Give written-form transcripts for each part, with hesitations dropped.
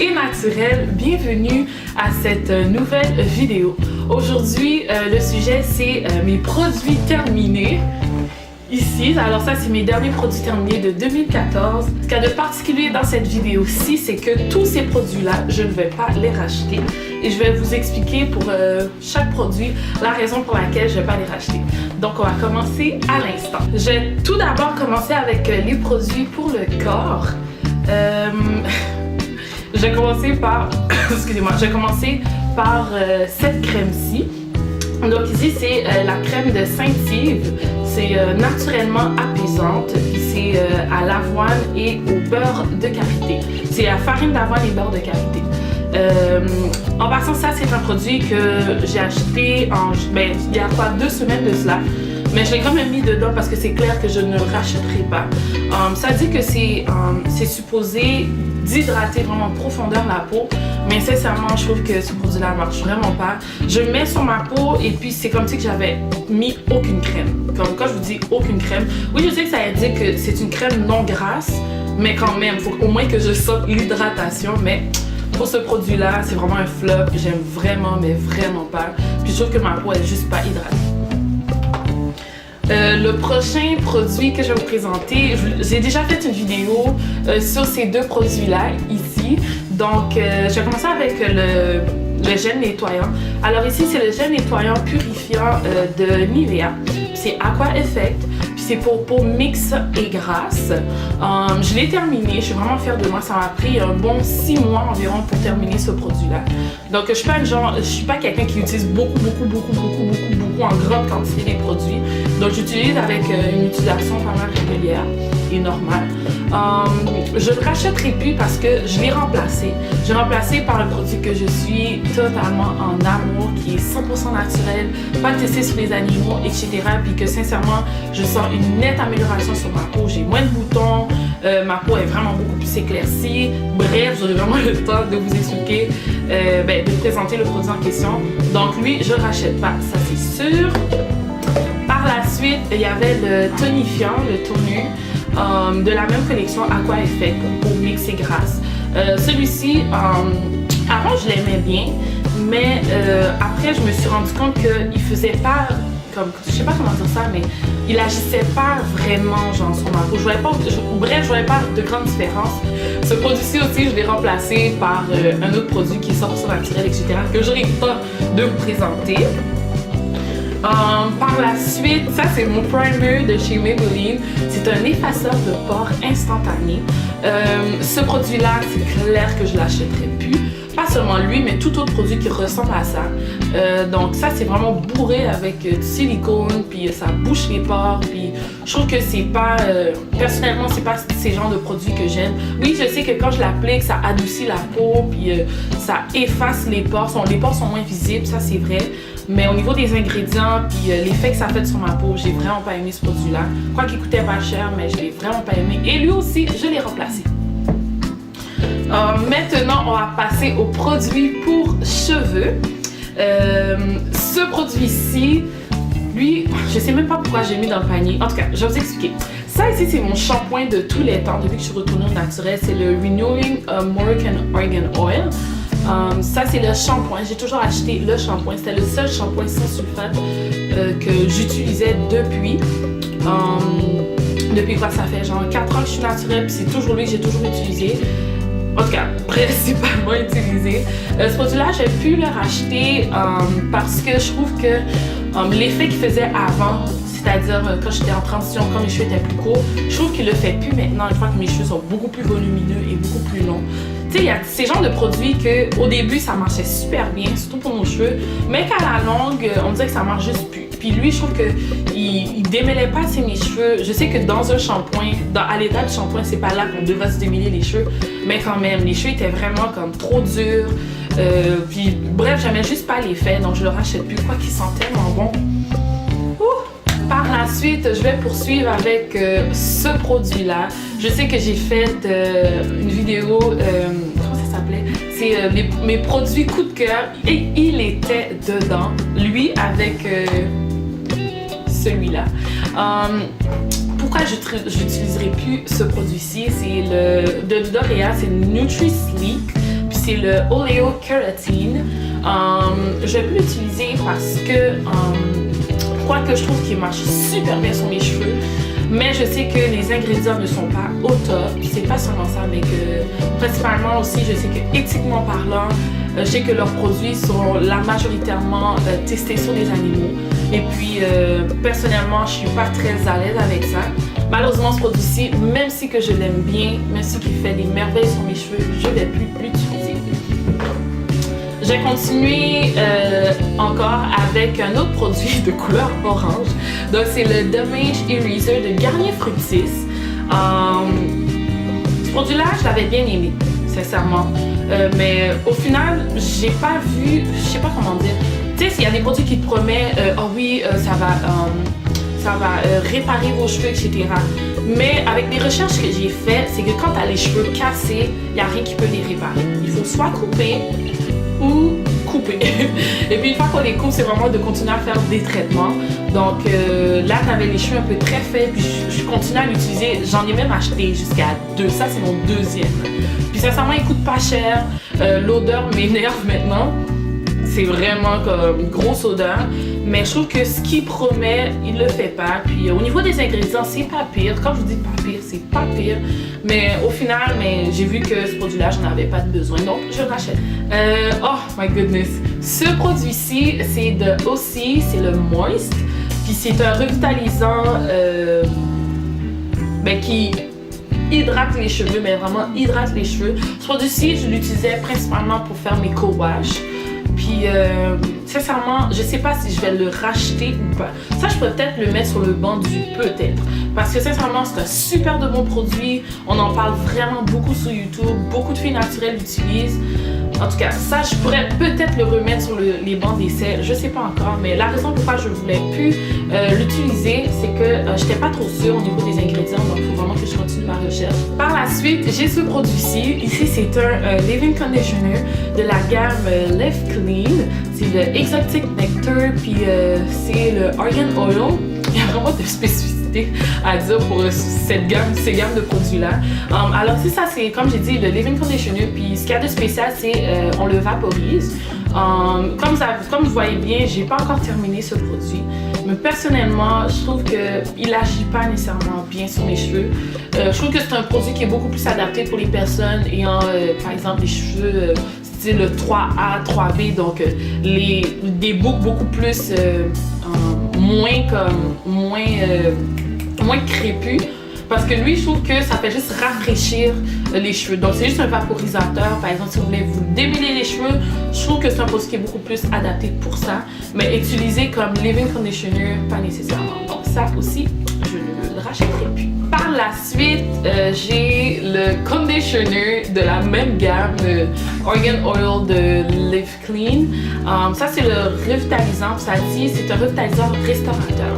et naturel, bienvenue à cette nouvelle vidéo. Aujourd'hui, le sujet c'est mes produits terminés. Ici, alors ça c'est mes derniers produits terminés de 2014. Ce qu'il y a de particulier dans cette vidéo-ci, c'est que tous ces produits-là, je ne vais pas les racheter. Et je vais vous expliquer pour chaque produit la raison pour laquelle je ne vais pas les racheter. Donc on va commencer à l'instant. Je vais tout d'abord commencer avec les produits pour le corps. Je vais commencer par, excusez-moi, je vais commencer par cette crème-ci. Donc ici c'est la crème de Saint-Yves. C'est naturellement apaisante, puis c'est à l'avoine et au beurre de karité. C'est à farine d'avoine et beurre de karité. En passant, ça c'est un produit que j'ai acheté il y a quoi 2 semaines de cela. Mais je l'ai quand même mis dedans parce que c'est clair que je ne le rachèterai pas. Ça dit que c'est supposé d'hydrater vraiment en profondeur la peau. Mais sincèrement, je trouve que ce produit-là ne marche vraiment pas. Je le mets sur ma peau et puis c'est comme si j'avais mis aucune crème. Comme quand je vous dis aucune crème. Oui, je sais que ça indique que c'est une crème non grasse. Mais quand même, il faut au moins que je sorte l'hydratation. Mais pour ce produit-là, c'est vraiment un flop. J'aime vraiment, mais vraiment pas. Puis je trouve que ma peau est juste pas hydratée. Le prochain produit que je vais vous présenter, j'ai déjà fait une vidéo sur ces deux produits-là, ici. Donc, je vais commencer avec le gel nettoyant. Alors ici, c'est le gel nettoyant purifiant de Nivea. C'est Aqua Effect. C'est pour peau mixte et grasse. Je l'ai terminé, je suis vraiment fière de moi. Ça m'a pris un bon 6 mois environ pour terminer ce produit-là. Donc je suis pas quelqu'un qui utilise beaucoup en grande quantité des produits. Donc j'utilise avec une utilisation pas mal régulière et normale. Je ne le rachèterai plus parce que je l'ai remplacé. J'ai remplacé par un produit que je suis totalement en amour, qui est 100% naturel, pas testé sur les animaux, etc. Puis que sincèrement, je sens une nette amélioration sur ma peau. J'ai moins de boutons, ma peau est vraiment beaucoup plus éclaircie. Bref, j'aurai vraiment le temps de vous expliquer, de vous présenter le produit en question. Donc lui, je ne rachète pas, ça c'est sûr. Par la suite, il y avait le tonifiant, le toner. De la même collection Aqua Effect pour mix et grasse. Celui-ci, avant je l'aimais bien, mais après je me suis rendu compte qu'il faisait pas comme, je sais pas comment dire ça, mais il agissait pas vraiment genre sur ma peau. Je voyais pas de grande différence. Ce produit-ci aussi, je l'ai remplacé par un autre produit qui est 100% naturel, etc. que j'aurai pas de vous présenter. Par la suite, ça c'est mon primer de chez Maybelline. C'est un effaceur de pores instantané. Ce produit-là, c'est clair que je l'achèterai plus. Pas seulement lui, mais tout autre produit qui ressemble à ça. Donc ça, c'est vraiment bourré avec du silicone, puis ça bouche les pores. Puis je trouve que c'est pas, personnellement, c'est pas ces genres de produits que j'aime. Oui, je sais que quand je l'applique, ça adoucit la peau, puis ça efface les pores. Les pores sont moins visibles, ça c'est vrai. Mais au niveau des ingrédients puis l'effet que ça fait sur ma peau, j'ai vraiment pas aimé ce produit-là. Quoi qu'il coûtait pas cher, mais je l'ai vraiment pas aimé. Et lui aussi, je l'ai remplacé. Maintenant, on va passer au produit pour cheveux. Ce produit-ci, lui, je sais même pas pourquoi j'ai mis dans le panier. En tout cas, je vais vous expliquer. Ça ici, c'est mon shampoing de tous les temps depuis que je suis retournée au naturel. C'est le Renewing Moroccan Argan Oil. Ça c'est le shampoing, j'ai toujours acheté le shampoing, c'était le seul shampoing sans sulfate que j'utilisais depuis quoi ça fait genre 4 ans que je suis naturelle, puis c'est toujours lui que j'ai toujours utilisé. En tout cas, principalement utilisé. Ce produit-là, j'ai pu le racheter parce que je trouve que l'effet qu'il faisait avant, c'est-à-dire quand j'étais en transition, quand mes cheveux étaient plus courts, je trouve qu'il le fait plus maintenant, une fois que mes cheveux sont beaucoup plus volumineux et beaucoup plus longs. Tu sais, il y a ces genres de produits qu'au début, ça marchait super bien, surtout pour nos cheveux, mais qu'à la longue, on dirait que ça marche juste plus. Puis lui, je trouve qu'il démêlait pas assez mes cheveux. Je sais que dans un shampoing, à l'état du shampoing, c'est pas là qu'on devrait se démêler les cheveux, mais quand même, les cheveux étaient vraiment comme trop durs. Puis bref, j'aimais juste pas l'effet, donc je le rachète plus, quoi qu'il sent tellement bon. Par la suite, je vais poursuivre avec ce produit-là. Je sais que j'ai fait une vidéo, comment ça s'appelait? C'est mes produits coup de cœur et il était dedans, lui avec celui-là. Pourquoi je n'utiliserai plus ce produit-ci? C'est de L'Oréal, c'est Nutri-Sleek. Puis c'est le Oleo Keratin. Je vais plus l'utiliser parce que quoi que je trouve qu'il marche super bien sur mes cheveux, mais je sais que les ingrédients ne sont pas au top. Puis c'est pas seulement ça, mais que principalement aussi, je sais que éthiquement parlant, je sais que leurs produits sont majoritairement testés sur des animaux. Et puis personnellement, je suis pas très à l'aise avec ça. Malheureusement, ce produit-ci, même si que je l'aime bien, même si qu'il fait des merveilles sur mes cheveux, je vais plus l'utiliser. J'ai continué encore avec un autre produit de couleur orange. Donc c'est le Damage Eraser de Garnier Fructis. Ce produit-là, je l'avais bien aimé, sincèrement. Mais au final, j'ai pas vu, je sais pas comment dire. Tu sais, s'il y a des produits qui te promettent, oh oui, ça va réparer vos cheveux, etc. Mais avec les recherches que j'ai faites, c'est que quand tu as les cheveux cassés, il n'y a rien qui peut les réparer. Il faut soit couper ou couper. Et puis une fois qu'on les coupe, c'est vraiment de continuer à faire des traitements. Donc là, tu avais les cheveux un peu très faits, puis je continue à l'utiliser. J'en ai même acheté jusqu'à 2. Ça, c'est mon deuxième. Puis sincèrement, il coûte pas cher. L'odeur m'énerve maintenant. C'est vraiment comme une grosse odeur. Mais je trouve que ce qu'il promet, il le fait pas. Puis au niveau des ingrédients, c'est pas pire. Quand je vous dis pas pire, c'est pas pire. Mais au final, j'ai vu que ce produit-là, je n'en avais pas de besoin. Donc, je le rachète. Oh my goodness. Ce produit-ci, c'est de Aussie, c'est le Moist. Puis c'est un revitalisant qui hydrate les cheveux, mais vraiment hydrate les cheveux. Ce produit-ci, je l'utilisais principalement pour faire mes co-wash. Puis, sincèrement, je sais pas si je vais le racheter ou pas. Ça, je pourrais peut-être le mettre sur le banc du peut-être. Parce que, sincèrement, c'est un super de bon produit. On en parle vraiment beaucoup sur YouTube. Beaucoup de filles naturelles l'utilisent. En tout cas, ça, je pourrais peut-être le remettre sur les bancs d'essai. Je sais pas encore, mais la raison pourquoi je voulais plus l'utiliser, c'est que j'étais pas trop sûre au niveau des ingrédients. Donc, il faut vraiment que je continue ma recherche. Par la suite, j'ai ce produit-ci. Ici, c'est un leave-in conditioner de la gamme Live Clean. C'est le Exotic Nectar, puis c'est le Argan Oil. Il y a vraiment de spécificités à dire pour ces gammes de produits-là. Alors, c'est ça, c'est comme j'ai dit, le leave-in conditioner. Puis, ce qu'il y a de spécial, c'est on le vaporise. Comme vous voyez bien, j'ai pas encore terminé ce produit. Mais personnellement, je trouve qu'il agit pas nécessairement bien sur mes cheveux. Je trouve que c'est un produit qui est beaucoup plus adapté pour les personnes ayant, par exemple, des cheveux style 3A, 3B, donc des boucles beaucoup plus moins crépus. Parce que lui, je trouve que ça fait juste rafraîchir les cheveux. Donc, c'est juste un vaporisateur. Par exemple, si vous voulez vous démêler les cheveux, je trouve que c'est un produit qui est beaucoup plus adapté pour ça. Mais utilisé comme leave-in conditioner, pas nécessairement. Donc, ça aussi, je ne le rachèterai plus. Par la suite, j'ai le conditioner de la même gamme, le Argan Oil de Live Clean. Ça, c'est le revitalisant. Ça dit, c'est un revitalisant restaurateur.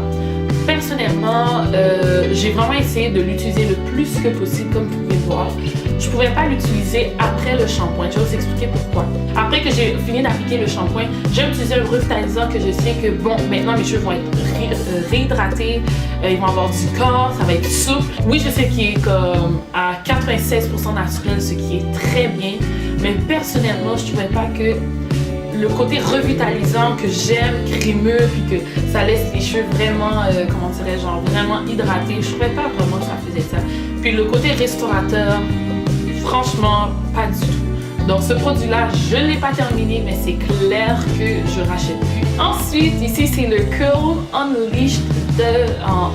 Personnellement, j'ai vraiment essayé de l'utiliser le plus que possible, comme vous pouvez voir. Je ne pouvais pas l'utiliser après le shampoing. Je vais vous expliquer pourquoi. Après que j'ai fini d'appliquer le shampoing, j'ai utilisé un revitalisant que je sais que, bon, maintenant mes cheveux vont être réhydratés, ils vont avoir du corps, ça va être souple. Oui, je sais qu'il est comme à 96% naturel, ce qui est très bien, mais personnellement, je ne trouvais pas que le côté revitalisant que j'aime, crémeux, puis que ça laisse les cheveux vraiment, comment dirais-je, genre vraiment hydratés. Je trouvais pas vraiment que ça faisait ça. Puis le côté restaurateur, franchement, pas du tout. Donc ce produit-là, je ne l'ai pas terminé, mais c'est clair que je rachète plus. Ensuite, ici, c'est le Curl Unleashed de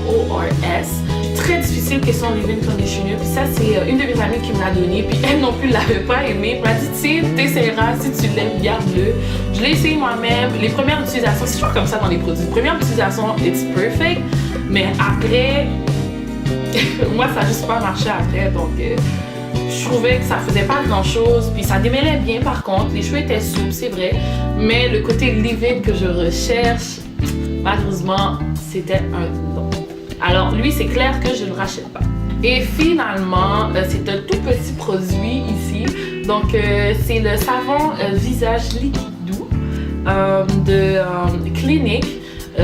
ORS. Très difficile question leave-in conditioner. Puis ça, c'est une de mes amies qui me l'a donné. Puis elle non plus l'avait pas aimé. Elle m'a dit, tu sais, t'essaieras, si tu l'aimes, garde-le. Je l'ai essayé moi-même. Les premières utilisations, c'est toujours comme ça dans les produits. Première utilisation, it's perfect. Mais après, moi, ça n'a juste pas marché après. Donc, je trouvais que ça faisait pas grand-chose. Puis ça démêlait bien par contre. Les cheveux étaient souples, c'est vrai. Mais le côté leave-in que je recherche, malheureusement, c'était un non. Alors lui, c'est clair que je ne le rachète pas. Et finalement, c'est un tout petit produit ici. Donc c'est le savon visage liquide doux de Clinique.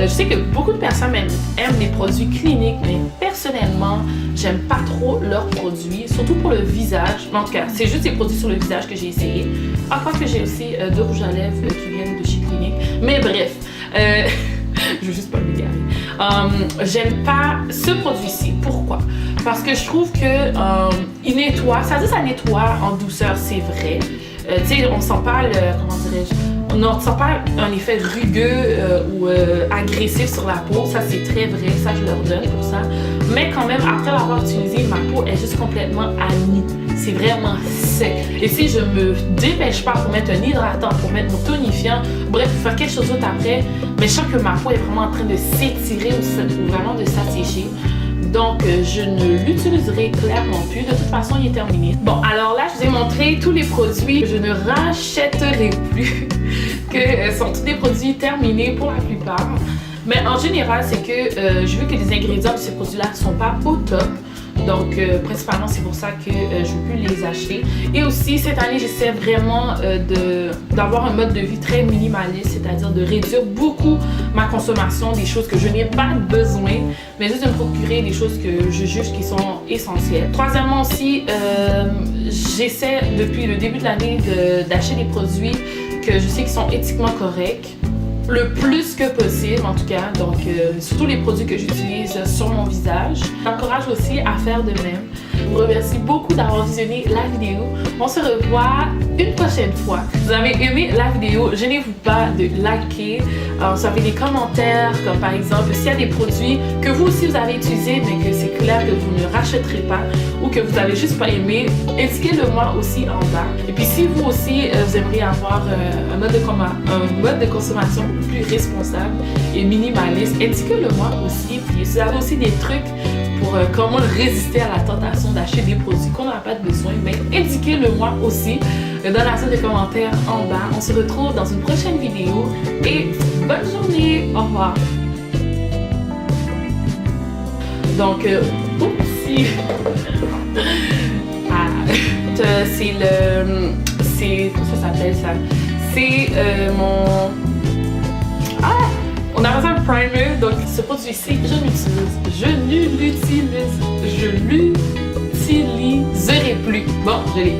Je sais que beaucoup de personnes aiment les produits cliniques, mais personnellement, j'aime pas trop leurs produits, surtout pour le visage. En tout cas, c'est juste des produits sur le visage que j'ai essayé. À part que j'ai aussi deux rouges à lèvres qui viennent de chez Clinique. Mais bref, je veux juste pas m'égarer. J'aime pas ce produit-ci. Pourquoi? Parce que je trouve que il nettoie, ça nettoie en douceur, c'est vrai. Tu sais, on sent pas comment dirais-je? On ne sent pas un effet rugueux ou agressif sur la peau, ça c'est très vrai, ça je leur donne pour ça. Mais quand même, après l'avoir utilisé, ma peau est juste complètement amie. C'est vraiment sec. Et si je me dépêche pas pour mettre un hydratant, pour mettre mon tonifiant, bref, pour faire quelque chose d'autre après, mais je sens que ma peau est vraiment en train de s'étirer ou vraiment de s'assécher. Donc, je ne l'utiliserai clairement plus. De toute façon, il est terminé. Bon, alors là, je vous ai montré tous les produits que je ne rachèterai plus, que sont tous des produits terminés pour la plupart. Mais en général, c'est que j'ai vu que les ingrédients de ces produits-là ne sont pas au top. Donc, principalement, c'est pour ça que je ne veux plus les acheter. Et aussi, cette année, j'essaie vraiment d'avoir un mode de vie très minimaliste, c'est-à-dire de réduire beaucoup ma consommation des choses que je n'ai pas besoin, mais juste de me procurer des choses que je juge qui sont essentielles. Troisièmement aussi, j'essaie depuis le début de l'année d'acheter des produits que je sais qui sont éthiquement corrects. Le plus que possible en tout cas, donc surtout les produits que j'utilise sur mon visage. J'encourage aussi à faire de même. Je vous remercie beaucoup d'avoir visionné la vidéo. On se revoit une prochaine fois. Si vous avez aimé la vidéo, gênez-vous pas de liker. Vous avez des commentaires comme par exemple s'il y a des produits que vous aussi vous avez utilisés mais que c'est clair que vous ne rachèterez pas ou que vous avez juste pas aimé, indiquez-le moi aussi en bas. Et puis si vous aussi vous aimeriez avoir un mode de consommation plus responsable et minimaliste, indiquez-le moi aussi. Puis si vous avez aussi des trucs pour comment résister à la tentation d'acheter des produits qu'on n'a pas besoin, mais indiquez-le moi aussi dans la zone de commentaires en bas. On se retrouve dans une prochaine vidéo et bonne journée, au revoir. Donc, oupsie. Ça s'appelle ça. C'est mon... On appelle ça un primer, donc ce produit-ci, je ne l'utiliserai plus. Bon, je l'ai.